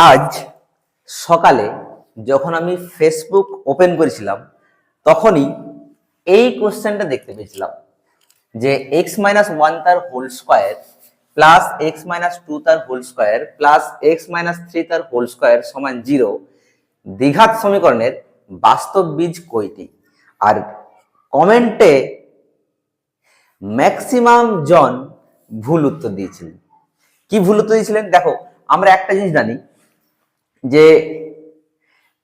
আজ সকালে যখন আমি ফেসবুক ওপেন করেছিলাম তখনই এই কোশ্চেনটা দেখতে পেয়েছিলাম যে এক্স মাইনাস ওয়ান তার whole square plus x minus two তার whole square plus x minus three তার হোল স্কোয়ার সমান 0 দ্বিঘাত সমীকরণের বাস্তব বীজ কয়টি। আর কমেন্টে ম্যাক্সিমাম জন ভুল উত্তর দিয়েছিলেন। কি ভুল উত্তর দিয়েছিলেন? দেখো, আমরা একটা জিনিস জানি যে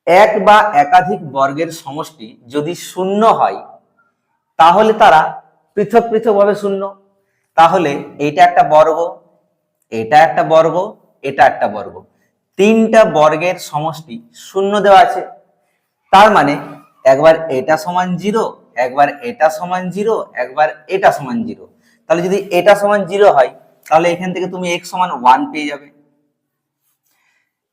এক বা একাধিক বর্গের সমষ্টি যদি শূন্য হয় তাহলে তারা পৃথক পৃথক ভাবে শূন্য। তাহলে এটা একটা বর্গ, এটা একটা বর্গ, এটা একটা বর্গ, তিনটা বর্গের সমষ্টি শূন্য দেওয়া আছে। তার মানে একবার এটা সমান 0, একবার এটা সমান 0, একবার এটা সমান 0। তাহলে যদি এটা সমান 0 হয় তাহলে এখান থেকে তুমি x সমান 1 পেয়ে যাবে।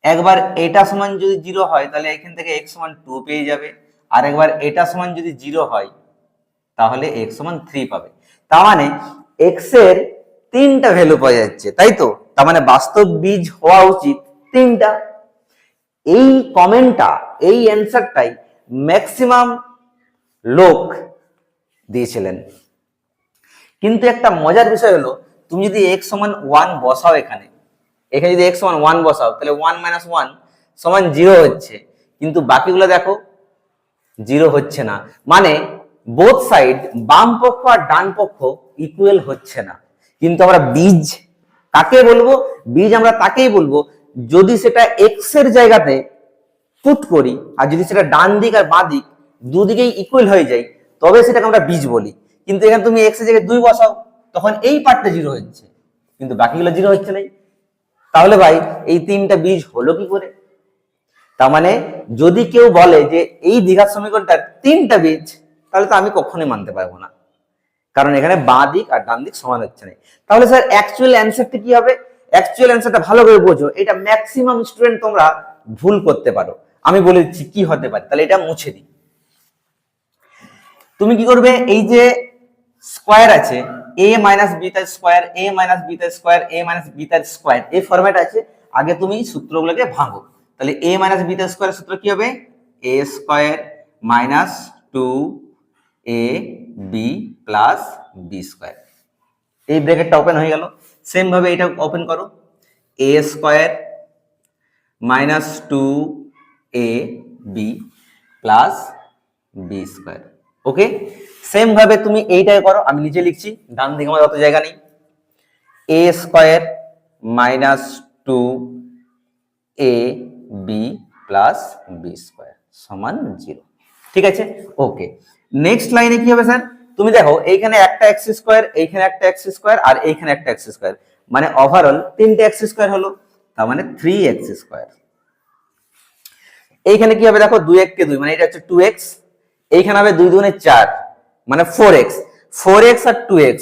একবার এটা সমান যদি 0 হয় তাহলে এখান থেকে x সমান 2 পেয়ে যাবে। আর একবার এটা সমান যদি 0 হয় তাহলে x সমান 3 পাবে। তার মানে x এর তিনটা ভ্যালু পাওয়া যাচ্ছে, তাই তো? তার মানে বাস্তব বীজ হওয়া উচিত তিনটা। এই কমেন্টটা, এই অ্যান্সারটাই ম্যাক্সিমাম লোক দিয়েছিলেন। কিন্তু একটা মজার বিষয় হলো, তুমি যদি x সমান 1 বসাও এখানে যদি x সমান 1 বসাও তাহলে 1 মাইনাস 1 সমান 0 হচ্ছে, কিন্তু বাকিগুলো দেখো 0 হচ্ছে না। মানে বোথ সাইড, বাম পক্ষ আর ডান পক্ষ ইকুয়াল হচ্ছে না। কিন্তু আমরা বীজ কাকে বলবো? বীজ আমরা তাকেই বলবো যদি সেটা x এর জায়গাতে পুট করি, আর যদি সেটা ডান দিক আর বাঁ দিক দুদিকেই ইকুয়াল হয়ে যায় তবে সেটাকে আমরা বীজ বলি। কিন্তু এখানে তুমি x এর জায়গায় 2 বসাও, তখন এই পার্টটা 0 হচ্ছে কিন্তু বাকিগুলো 0 হচ্ছে না। তাহলে ভাই এই তিনটা বীজ হলো কি করে? তার মানে যদি কেউ বলে যে এই দ্বিঘাত সমীকরণটার তিনটা বীজ, তাহলে তো আমি কখনোই মানতে পারবো না, কারণ এখানে বাঁ দিক আর ডান দিক সমান হচ্ছে না। তাহলে স্যার অ্যাকচুয়াল অ্যান্সারটা কি হবে? অ্যাকচুয়াল অ্যান্সারটা ভালো করে বোঝো, এটা ম্যাক্সিমাম স্টুডেন্ট তোমরা ভুল করতে পারো। আমি বলে দিচ্ছি কি হতে পারে, তাহলে এটা মুছে দিই। তুমি কি করবে? এই যে স্কোয়ার আছে a মাইনাস বি তার স্কোয়ার, a মাইনাস বি তার স্কোয়ার, a মাইনাস বি তার স্কোয়ার, এই ফরম্যাট আছে। আগে তুমি সূত্রগুলোকে ভাঙো। তাহলে a মাইনাস বি তার স্কোয়ার সূত্র কি হবে? a square minus 2ab plus b square. এই ব্র্যাকেটটা ওপেন হয়ে গেল। সেম ভাবে এটা ওপেন করো, a square minus 2ab plus b square. Okay, same ভাবে তুমি এইটাই করো। আমি নিচে লিখছি, ডান দিকে আমার অত জায়গা নেই। a square minus 2ab plus b square সমান 0। ঠিক আছে, ওকে। নেক্সট লাইনে কি হবে স্যার? তুমি দেখো এইখানে একটা এক্স স্কোয়ার, এইখানে একটা এক্স স্কোয়ার, আর এইখানে একটা এক্স স্কোয়ার, মানে ওভারঅল তিনটে এক্স স্কোয়ার হলো, তার মানে 3x স্কোয়ার। এইখানে কি হবে দেখো, 2 1 কে 2, মানে এটা হচ্ছে 2x। এইখানে হবে 2 2 4, মানে 4x। 4x আর 2x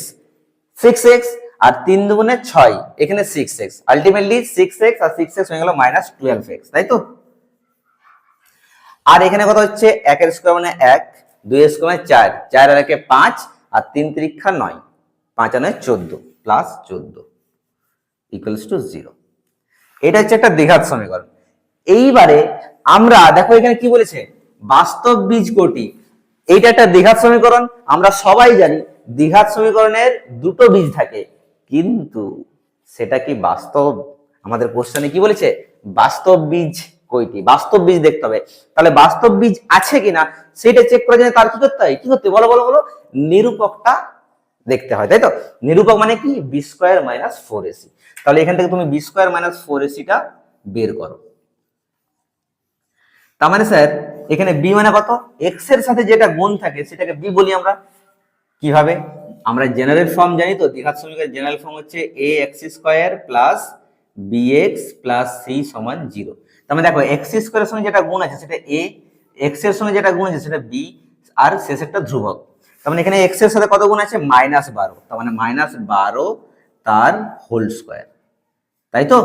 6x, আর 3 2 6, এখানে 6x। আলটিমেটলি 6x আর 6x হয়ে গেল মাইনাস 12x, তাই তো? আর এখানে কত হচ্ছে? 1 এর স্কয়ার মানে 1, 2 এর স্কয়ার মানে 4, 4 আর 1 5, আর 3 3 9, 5 আর 9 14 প্লাস 14 ইকুয়ালস টু 0। এটা হচ্ছে একটা দ্বিঘাত সমীকরণ। এইবারে আমরা দেখো এখানে কি বলেছে, বাস্তব বীজ কোটি। এইটা একটা দ্বিঘাত সমীকরণ, আমরা সবাই জানি দ্বিঘাত সমীকরণের দুটো বীজ থাকে, কিন্তু সেটা কি বাস্তব? আমাদের কোশ্চেনে কি বলেছে? বাস্তব বীজ কয়টি? বাস্তব বীজ দেখতে হবে। তাহলে বাস্তব বীজ আছে কিনা সেটা চেক করার জন্য তার কি করতে হয়? কি করতে বলো বলো বলো? নিরূপকটা দেখতে হয়, তাই তো? নিরূপক মানে কি? B square minus 4ac। তাহলে এখান থেকে তুমি বি স্কোয়ার মাইনাস 4ac-টা বের করো। তার মানে স্যার এখানে বি মানে কত? এক্স এর সাথে যেটা গুণ থাকে সেটাকে বি বলি আমরা। কিভাবে? আমরা জেনারেল ফর্ম জানি তো, দ্বিঘাত সমীকরণের জেনারেল ফর্ম হচ্ছে a x square plus bx plus c সমান 0। তার মানে দেখো x স্কয়ারের সঙ্গে যেটা গুণ আছে সেটা a, x এর সঙ্গে যেটা গুণ আছে সেটা b, আর শেষেরটা ধ্রুবক। তার মানে এখানে x এর সাথে কত গুণ আছে? -12। তার মানে -12 তার হোল স্কয়ার, তাই তো?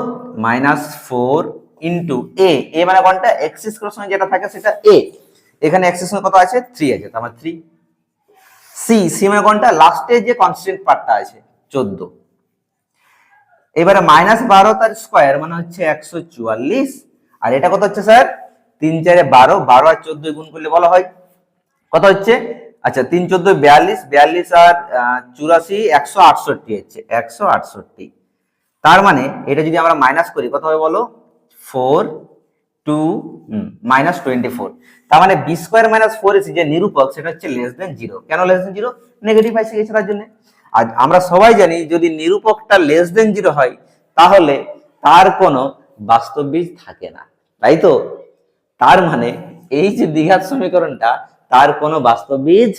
-4 ইন্টু a, a মানে কোনটা? x স্কয়ারের সঙ্গে যেটা থাকে সেটা a, এখানে x এর সঙ্গে কত আছে? 3 আছে, তার মানে 3। সি, সি মানে কোনটা? লাস্টে যে কনস্ট্যান্ট পার্টটা আছে 14। এবারে -12 তার স্কোয়ার মানে হচ্ছে 144, আর এটা কত হচ্ছে স্যার 3 4 12, 12 আর 14 গুণ করলে বলা হয় কত হচ্ছে, আচ্ছা 3 14 42, 42 আর 84 168 হচ্ছে 168। তার মানে এটা যদি আমরা মাইনাস করি কত হবে বলো, 4 2 -24। তার মানে বি স্কোয়ার মাইনাস 4 এসি যে নিরূপক সেটা হচ্ছে লেস দেন 0। কেন লেস দেন 0? নেগেটিভ এসে গেছে তার জন্য। আর আমরা সবাই জানি যদি নিরূপকটা লেস দেন 0 হয় তাহলে তার কোনো বাস্তব বীজ থাকে না, তাই তো? তার মানে এই যে দ্বিঘাত সমীকরণটা তার কোনো বাস্তব বীজ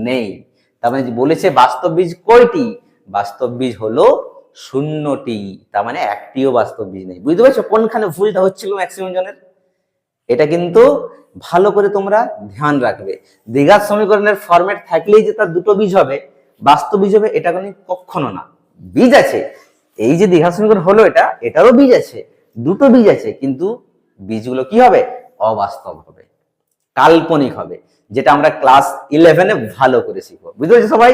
নেই। তার মানে বলেছে বাস্তব বীজ কয়টি? বাস্তব বীজ হলো 0টি। তার মানে একটিও বাস্তব বীজ নেই। বুঝতে পারছো কোনখানে ভুলটা হচ্ছিল ম্যাক্সিমাম জনের? এটা কিন্তু ভালো করে তোমরা ধ্যান রাখবে। দ্বিঘাত সমীকরণের ফরম্যাট থাকলেই যে তার দুটো বীজ হবে, বাস্তব বীজ হবে, এটা কোনো কখনো না। বীজ আছে, এই যে দ্বিঘাত সমীকরণ হলো এটারও বীজ আছে, দুটো বীজ আছে, কিন্তু বীজগুলো কি হবে? অবাস্তব হবে, কাল্পনিক হবে, যেটা আমরা ক্লাস 11-এ ভালো করে শিখবো। বুঝতে পারছো সবাই?